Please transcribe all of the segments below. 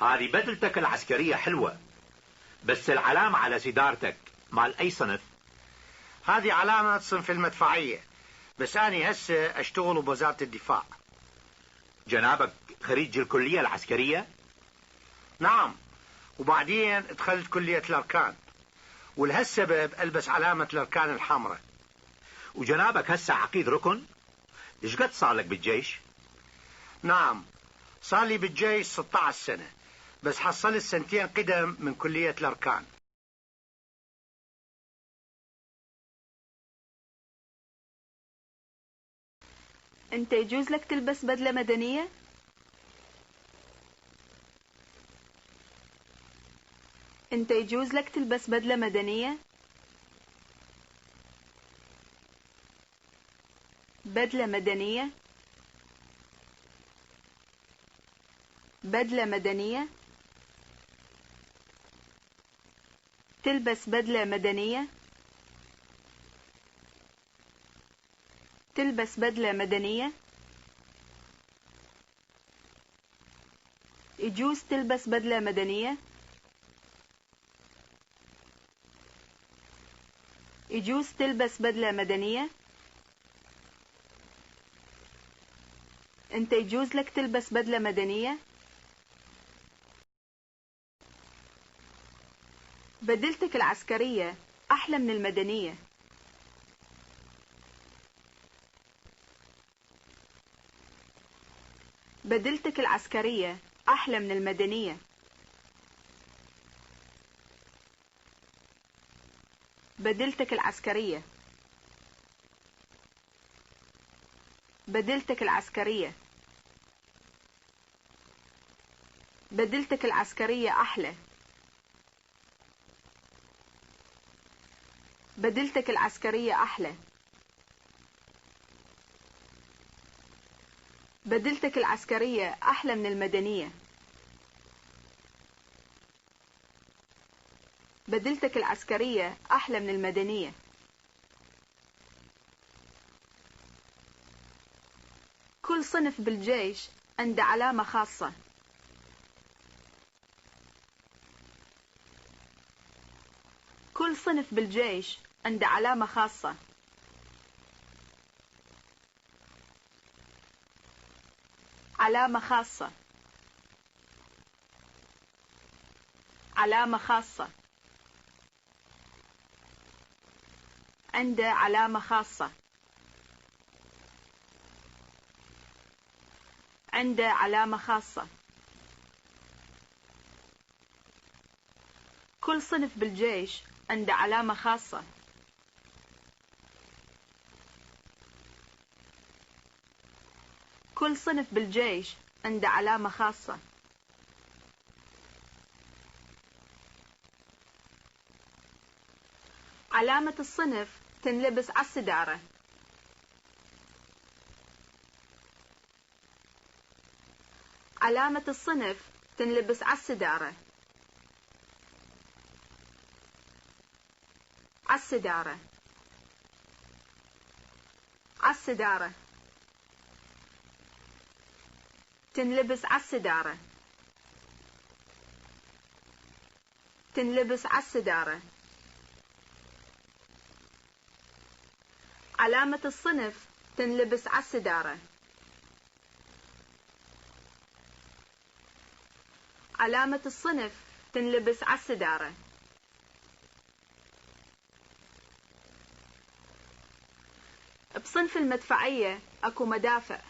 هذه بدلتك العسكرية حلوة، بس العلامة على سدارتك مال أي صنف؟ هذه علامة صنف المدفعية، بس أنا هسه أشتغل بوزارة الدفاع. جنابك خريج الكلية العسكرية؟ نعم، وبعدين دخلت كلية الأركان، ولهالسبب ألبس علامة الأركان الحمراء. وجنابك هسه عقيد ركن؟ ايش قد صار لك بالجيش؟ نعم، صار لي بالجيش 16 سنة، بس حصلت سنتين قدم من كلية الأركان. أنت يجوز لك تلبس بدلة مدنية؟ أنت يجوز لك تلبس بدلة مدنية؟ بدلة مدنية؟ بدلة مدنية؟ تلبس بدلة مدنية؟ تلبس بدلة مدنية؟ يجوز تلبس بدلة مدنية؟ يجوز تلبس بدلة مدنية؟ أنت يجوز لك تلبس بدلة مدنية؟ بدلتك العسكرية أحلى من المدنية. بدلتك العسكرية أحلى من المدنية. بدلتك العسكرية. بدلتك العسكرية. بدلتك العسكرية أحلى. بدلتك العسكرية أحلى. بدلتك العسكرية أحلى من المدنية. بدلتك العسكرية أحلى من المدنية. كل صنف بالجيش عنده علامة خاصة. كل صنف بالجيش عنده علامة خاصة. علامة خاصة. علامة خاصة. عنده علامة خاصة. عنده علامة خاصة. كل صنف بالجيش عنده علامة خاصة. كل صنف بالجيش عنده علامة خاصة. علامة الصنف تنلبس على السدارة. علامة الصنف تنلبس على السدارة. على السدارة. على السدارة. تنلبس على السدارة. تنلبس على السدارة. علامة الصنف تنلبس على السدارة. علامة الصنف تنلبس على السدارة. بصنف المدفعية اكو مدافع.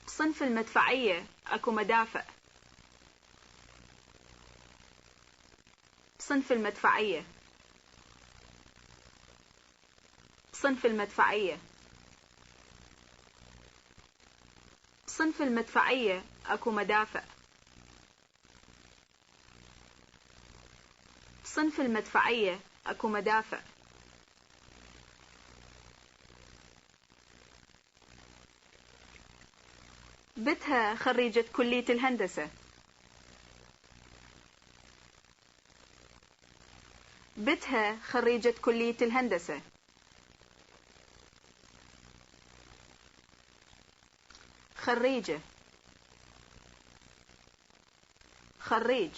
بصنف المدفعية اكو مدافع. بصنف المدفعية. بصنف المدفعية. بصنف المدفعية اكو مدافع. بصنف المدفعية اكو مدافع. بنتها خريجة كلية الهندسة. بنتها خريجة كلية الهندسة. خريجة خريج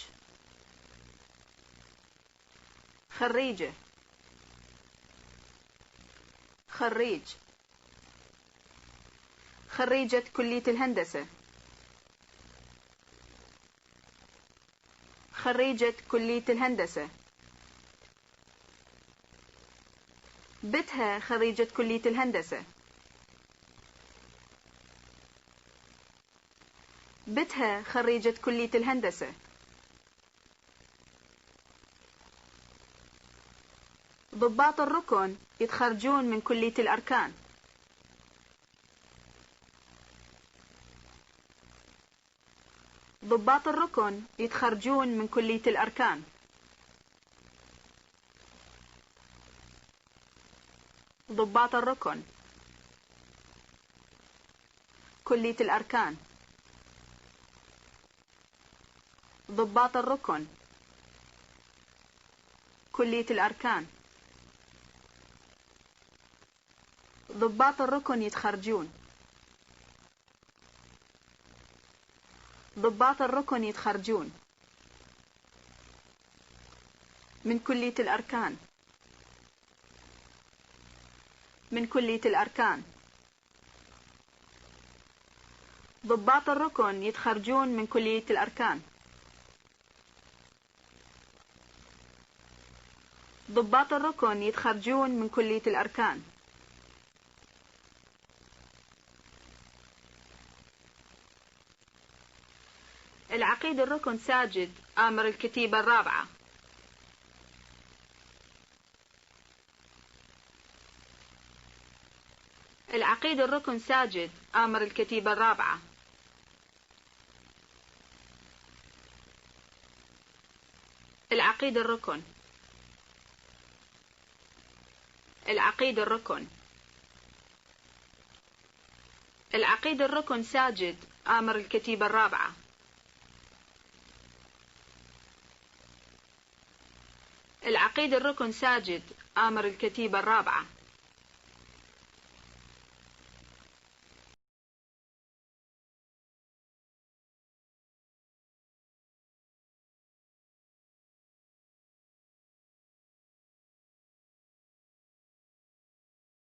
خريجة خريج خريجة كلية الهندسة خريجة كلية الهندسة بنتها خريجة كلية الهندسة بنتها خريجة كلية الهندسة ضباط الركن يتخرجون من كلية الأركان ضباط الركن يتخرجون من كلية الأركان ضباط الركن كلية الأركان ضباط الركن كلية الأركان ضباط الركن يتخرجون ضباط الركن يتخرجون من كلية الأركان من كلية الأركان ضباط الركن يتخرجون من كلية الأركان ضباط الركن يتخرجون من كلية الأركان العقيد الركن ساجد آمر الكتيبة الرابعة العقيد الركن ساجد آمر الكتيبة الرابعة العقيد الركن العقيد الركن العقيد الركن ساجد آمر الكتيبة الرابعة العقيد الركن ساجد آمر الكتيبة الرابعة